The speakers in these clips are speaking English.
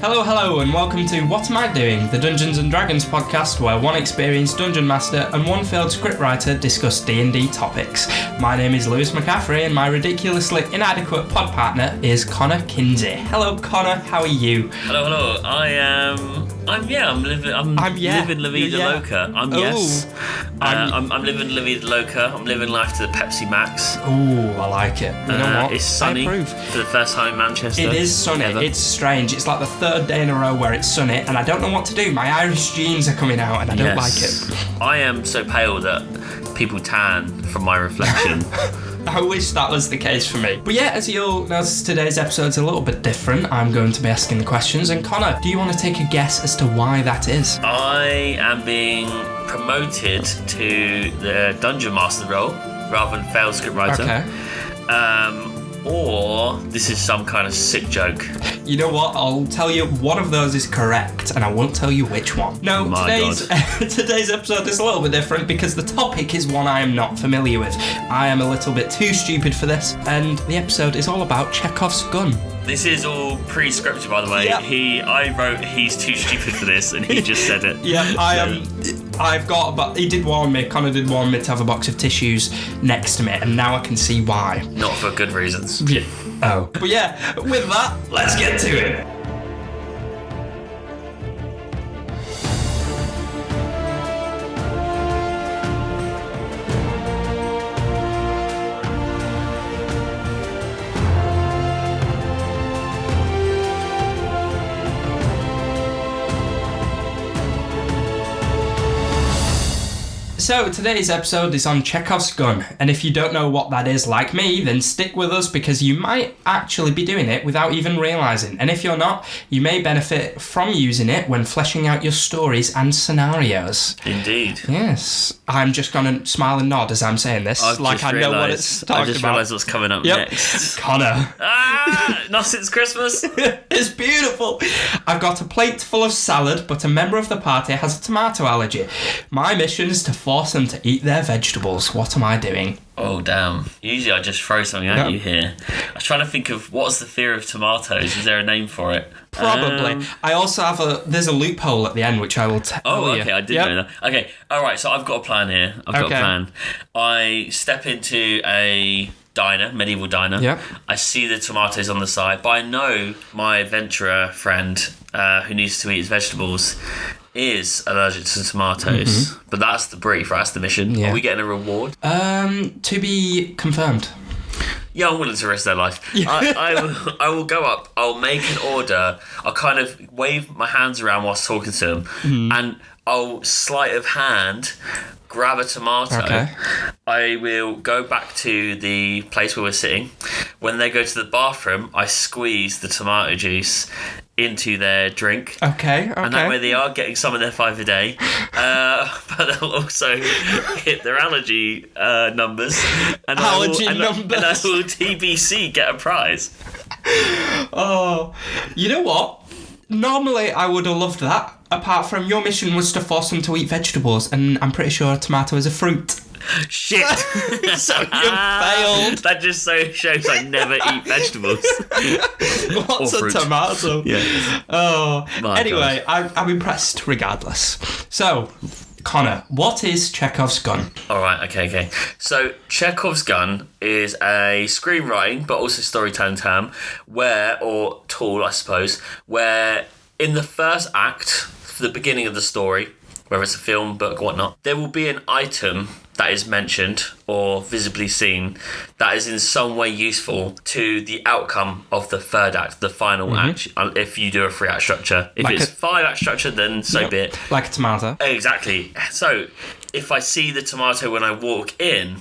Hello, and welcome to What Am I Doing, the Dungeons & Dragons podcast where one experienced dungeon master and one failed scriptwriter discuss D&D topics. My name is McCaffery, and my ridiculously inadequate pod partner is Connor Kinsey. Hello, Connor, how are you? Hello. I'm living La Vida Loca. I'm living La Vida Loca. I'm living life to the Pepsi Max. Ooh, I like it. You know what? It's sunny for the first time in Manchester. It is sunny. Ever. It's strange. It's like the third day in a row where it's sunny, and I don't know what to do. My Irish genes are coming out, and I don't like it. I am so pale that people tan from my reflection. I wish that was the case for me. But yeah, as you'll notice, today's episode's a little bit different. I'm going to be asking the questions. And Connor, do you want to take a guess as to why that is? I am being promoted to the Dungeon Master role rather than failed scriptwriter. Okay. Or this is some kind of sick joke. You know what? I'll tell you one of those is correct, and I won't tell you which one. No, today's episode is a little bit different because the topic is one I am not familiar with. I am a little bit too stupid for this, and the episode is all about Chekhov's gun. This is all pre-scripted, by the way. Yep. I wrote he's too stupid for this, and he just said it. Yeah, but he did warn me. Connor did warn me to have a box of tissues next to me, and now I can see why. Not for good reasons. Yeah. Oh. But yeah, with that, let's get to it. So today's episode is on Chekhov's gun, and if you don't know what that is like me, then stick with us because you might actually be doing it without even realising, and if you're not, you may benefit from using it when fleshing out your stories and scenarios. Indeed. Yes. I'm just going to smile and nod as I'm saying this, I know what it's talking about. I just realised what's coming up next. Connor. Not since Christmas. It's beautiful. I've got a plate full of salad, but a member of the party has a tomato allergy. My mission is to force them to eat their vegetables. What am I doing? Oh, damn. Usually I just throw something at you here. I was trying to think of what's the fear of tomatoes. Is there a name for it? Probably. I also have there's a loophole at the end, which I will tell you. Oh, okay, I didn't know that. Okay, all right, so I've got a plan here. I've got a plan. I step into a medieval diner. Yep. I see the tomatoes on the side, but I know my adventurer friend who needs to eat his vegetables is allergic to tomatoes. But that's the brief, right? That's the mission. Yeah. Are we getting a reward? To be confirmed. Yeah, I'm willing to risk their life. I will go up, I'll make an order, I'll kind of wave my hands around whilst talking to them, and I'll sleight of hand grab a tomato. Okay. I will go back to the place where we're sitting. When they go to the bathroom, I squeeze the tomato juice into their drink. Okay. And that way they are getting some of their 5 a day. But they'll also hit their allergy numbers. And I will TBC get a prize. Oh, you know what? Normally, I would have loved that. Apart from your mission was to force them to eat vegetables, and I'm pretty sure a tomato is a fruit. Shit! So you failed. That just shows I never eat vegetables. What's a tomato? Yeah. Oh. Anyway, I'm impressed regardless. So, Connor, what is Chekhov's gun? All right, okay. So, Chekhov's gun is a screenwriting, but also storytelling term, or tool, I suppose, where in the first act, for the beginning of the story, whether it's a film, book, whatnot, there will be an item that is mentioned or visibly seen that is in some way useful to the outcome of the third act, the final act, if you do a 3-act structure. If it's 5-act structure, then so be it. Like a tomato. Exactly. So, if I see the tomato when I walk in,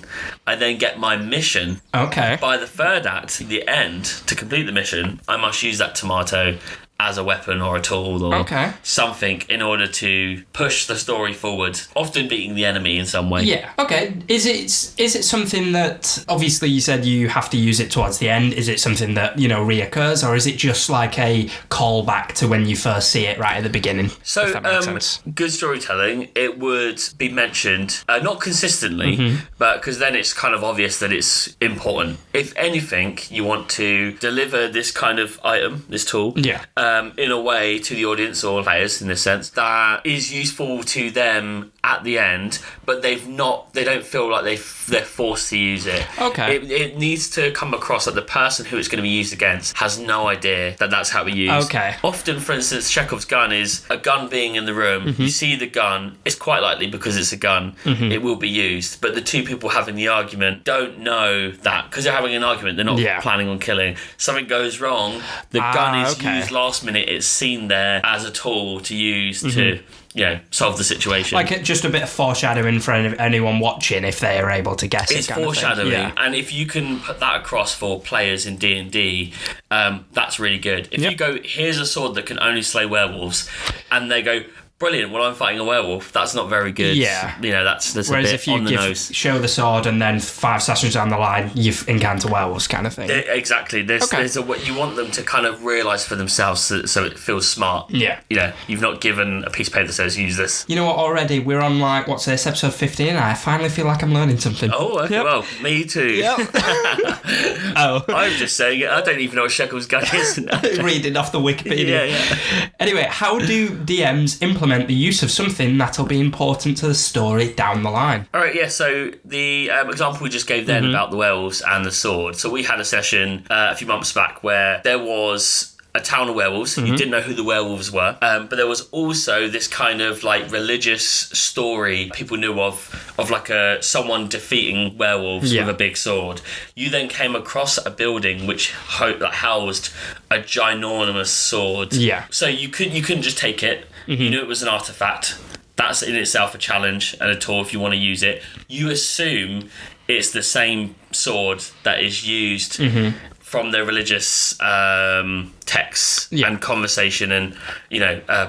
I then get my mission. Okay. By the third act, the end, to complete the mission, I must use that tomato as a weapon or a tool or something in order to push the story forward, often beating the enemy in some way. Yeah, okay. Is it something that, obviously you said you have to use it towards the end, is it something that, reoccurs, or is it just like a callback to when you first see it right at the beginning? So, if that makes sense. Good storytelling, it would be mentioned, not consistently, but because then it's kind of obvious that it's important. If anything, you want to deliver this kind of item, this tool, in a way to the audience or players in this sense that is useful to them at the end, but they don't feel like they're forced to use it. Okay. It needs to come across that the person who it's going to be used against has no idea that that's how we use. Okay. Often, for instance, Chekhov's gun is a gun being in the room. You see the gun, it's quite likely because it's a gun, it will be used. But the two people having the argument don't know that because they're having an argument, they're not planning on killing. Something goes wrong, the gun is used last minute, it's seen there as a tool to use to solve the situation. Like just a bit of foreshadowing for anyone watching if they are able to guess it's it. It's foreshadowing, and if you can put that across for players in D&D, that's really good. If you go, here's a sword that can only slay werewolves, and they go, brilliant, well, I'm fighting a werewolf, that's not very good. Yeah. That's whereas a bit if you on the nose. Show the sword and then 5 sessions down the line, you've encountered werewolves kind of thing. Exactly. You want them to kind of realise for themselves so it feels smart. Yeah. You've not given a piece of paper that says use this. You know what, already we're on what's this, episode 15, and I finally feel like I'm learning something. Oh, okay, well, me too. Yep. I'm just saying it. I don't even know what Chekhov's gun is. Reading off the Wikipedia. Yeah. Anyway, how do DMs implement the use of something that'll be important to the story down the line? All right, so the example we just gave then about the werewolves and the sword. So we had a session a few months back where there was a town of werewolves. You didn't know who the werewolves were, but there was also this kind of religious story people knew of someone defeating werewolves with a big sword. You then came across a building which housed a ginormous sword. Yeah. So you couldn't just take it. You knew it was an artifact. That's in itself a challenge and a tool if you want to use it. You assume it's the same sword that is used from the religious texts and conversation and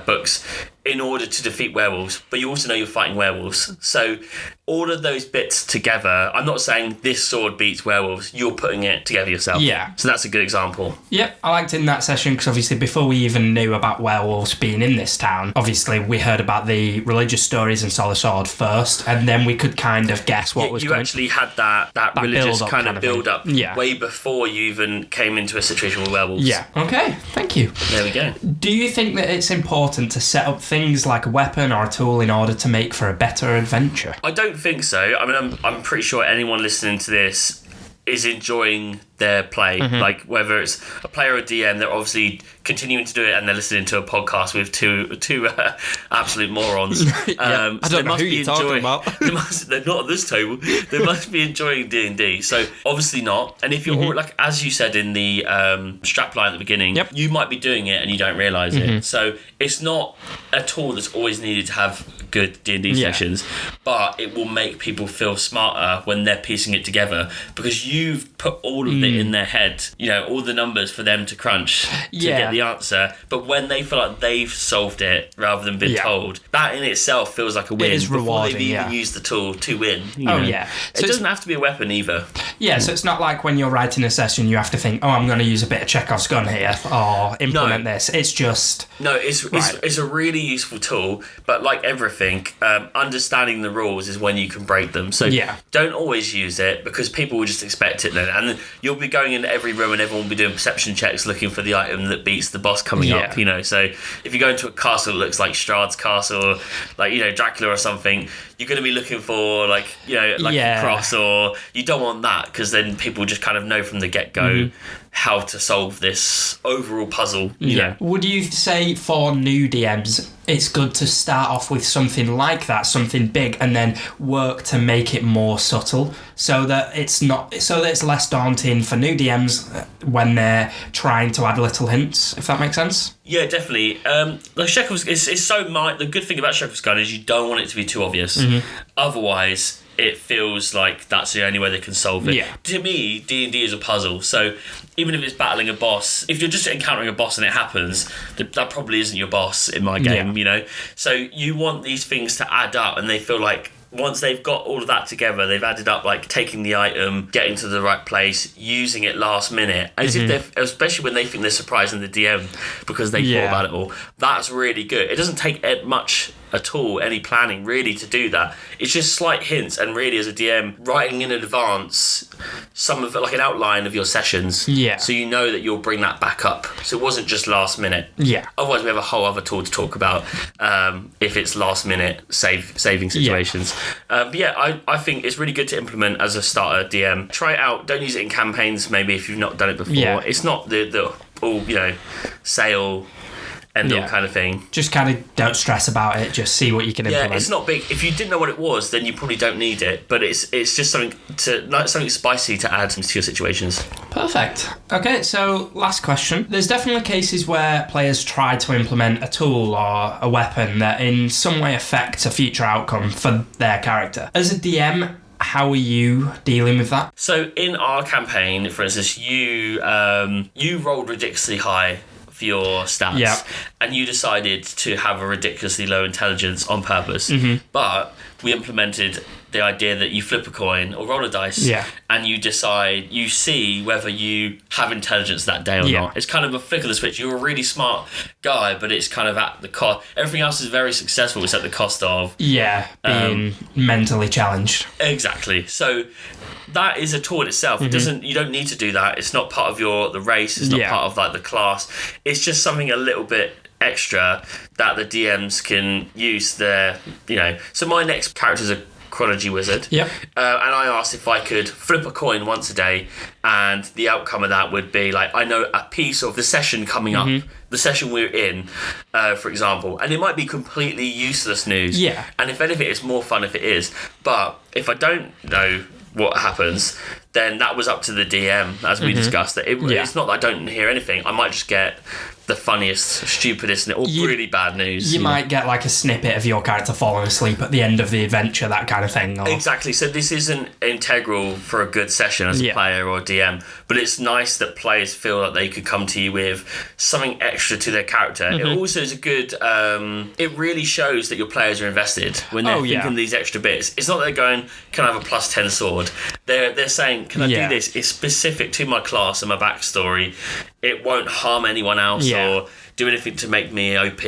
books in order to defeat werewolves, but you also know you're fighting werewolves. So all of those bits together, I'm not saying this sword beats werewolves, you're putting it together yourself. Yeah. So that's a good example. Yep, I liked in that session because obviously before we even knew about werewolves being in this town, obviously we heard about the religious stories and saw the sword first, and then we could kind of guess what was going on. You actually had that religious kind of build-up way before you even came into a situation with werewolves. Yeah. Okay, thank you. There we go. Do you think that it's important to set up things like a weapon or a tool in order to make for a better adventure? I don't think so. I mean, I'm pretty sure anyone listening to this is enjoying their play. Like whether it's a player or a DM, they're obviously continuing to do it and they're listening to a podcast with two absolute morons. I don't know who you're talking about. They're not at this table. They must be enjoying D&D. So obviously not. And if you're as you said in the strapline at the beginning, you might be doing it and you don't realise it. So it's not a tool that's always needed to have good D&D sessions, but it will make people feel smarter when they're piecing it together because you've put all of it in their head, all the numbers for them to crunch to get the answer. But when they feel like they've solved it rather than been told, that in itself feels like a win. It is rewarding, before they've even used the tool to win. So it doesn't have to be a weapon either. Yeah, so it's not like when you're writing a session you have to think, I'm going to use a bit of Chekhov's gun here or implement this. It's just... No, it's a really useful tool, but like everything, understanding the rules is when you can break them. So don't always use it because people will just expect it then. And you'll be going into every room and everyone will be doing perception checks looking for the item that beats the boss coming up, So if you go into a castle that looks like Strahd's castle, like, Dracula or something, you're going to be looking for a cross, or you don't want that because then people just kind of know from the get-go how to solve this overall puzzle. Would you say for new DMs it's good to start off with something like that, something big, and then work to make it more subtle so that it's less daunting for new DMs when they're trying to add little hints, if that makes sense? Yeah, definitely. Chekhov's is so the good thing about Chekhov's gun is you don't want it to be too obvious. Otherwise it feels like that's the only way they can solve it. To me, D&D is a puzzle. So even if it's battling a boss, if you're just encountering a boss and it happens, that probably isn't your boss in my game, So you want these things to add up and they feel like once they've got all of that together, they've added up like taking the item, getting to the right place, using it last minute, as if they're, especially when they think they're surprising the DM because they thought about it all. That's really good. It doesn't take much at all, any planning really to do that. It's just slight hints, and really as a DM, writing in advance some of it, like an outline of your sessions, so you know that you'll bring that back up, so it wasn't just last minute. Otherwise we have a whole other tool to talk about if it's last minute saving situations. But yeah, I think it's really good to implement as a starter DM. Try it out. Don't use it in campaigns maybe if you've not done it before. It's not the all, you know, sale end all kind of thing. Just kind of don't stress about it, just see what you can implement. Yeah, it's not big. If you didn't know what it was, then you probably don't need it, but it's just something spicy to add to your situations. Perfect. Okay, so last question. There's definitely cases where players try to implement a tool or a weapon that in some way affects a future outcome for their character. As a DM, how are you dealing with that? So in our campaign, for instance, you rolled ridiculously high for your stats, and you decided to have a ridiculously low intelligence on purpose. But we implemented the idea that you flip a coin or roll a dice, and you see whether you have intelligence that day or not. It's kind of a flick of the switch. You're a really smart guy, but it's kind of at the cost. Everything else is very successful. It's at the cost of being mentally challenged. Exactly. So that is a tool in itself. It doesn't. You don't need to do that. It's not part of the race. It's not part of like the class. It's just something a little bit extra that the DMs can use their, you know. So my next character's a chronology wizard. And I asked if I could flip a coin once a day, and the outcome of that would be like, I know a piece of the session coming up, the session we're in, for example, and it might be completely useless news. And if anything, it's more fun if it is. But if I don't know what happens, then that was up to the DM, as we discussed. That it's not that I don't hear anything. I might just get the funniest, stupidest, or really bad news. You might get like a snippet of your character falling asleep at the end of the adventure, that kind of thing. Exactly. So this isn't integral for a good session as a player or DM, but it's nice that players feel that they could come to you with something extra to their character. It also is a good, it really shows that your players are invested when they're thinking these extra bits. It's not that they're going, can I have a +10 sword? They're saying, can I do this? It's specific to my class and my backstory. It won't harm anyone else or do anything to make me OP,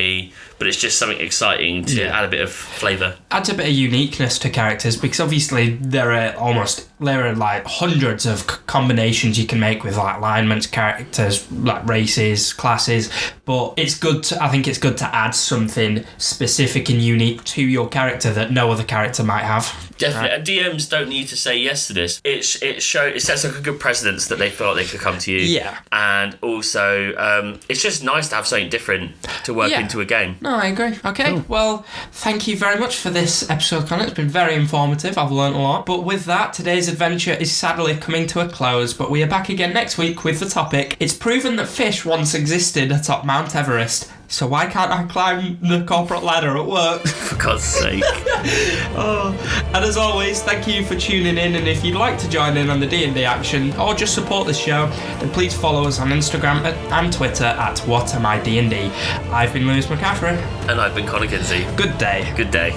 but it's just something exciting to add a bit of flavour. Adds a bit of uniqueness to characters, because obviously there are like hundreds of combinations you can make with like alignments, characters, like races, classes, but I think it's good to add something specific and unique to your character that no other character might have. Definitely, and DMs don't need to say yes to this. It sets like a good precedence that they feel like they could come to you. And also, it's just nice to have something different to work into a game. No, I agree. Okay, cool. Well, thank you very much for this episode, Connor. It's been very informative. I've learned a lot. But with that, today's adventure is sadly coming to a close, but we are back again next week with the topic: it's proven that fish once existed atop Mount Everest, so why can't I climb the corporate ladder at work? For God's sake. And as always, thank you for tuning in, and if you'd like to join in on the D&D action or just support this show, then please follow us on Instagram and Twitter at WhatAmID&D. I've been Lewis McCaffery. And I've been Connor Kinsey. Good day. Good day.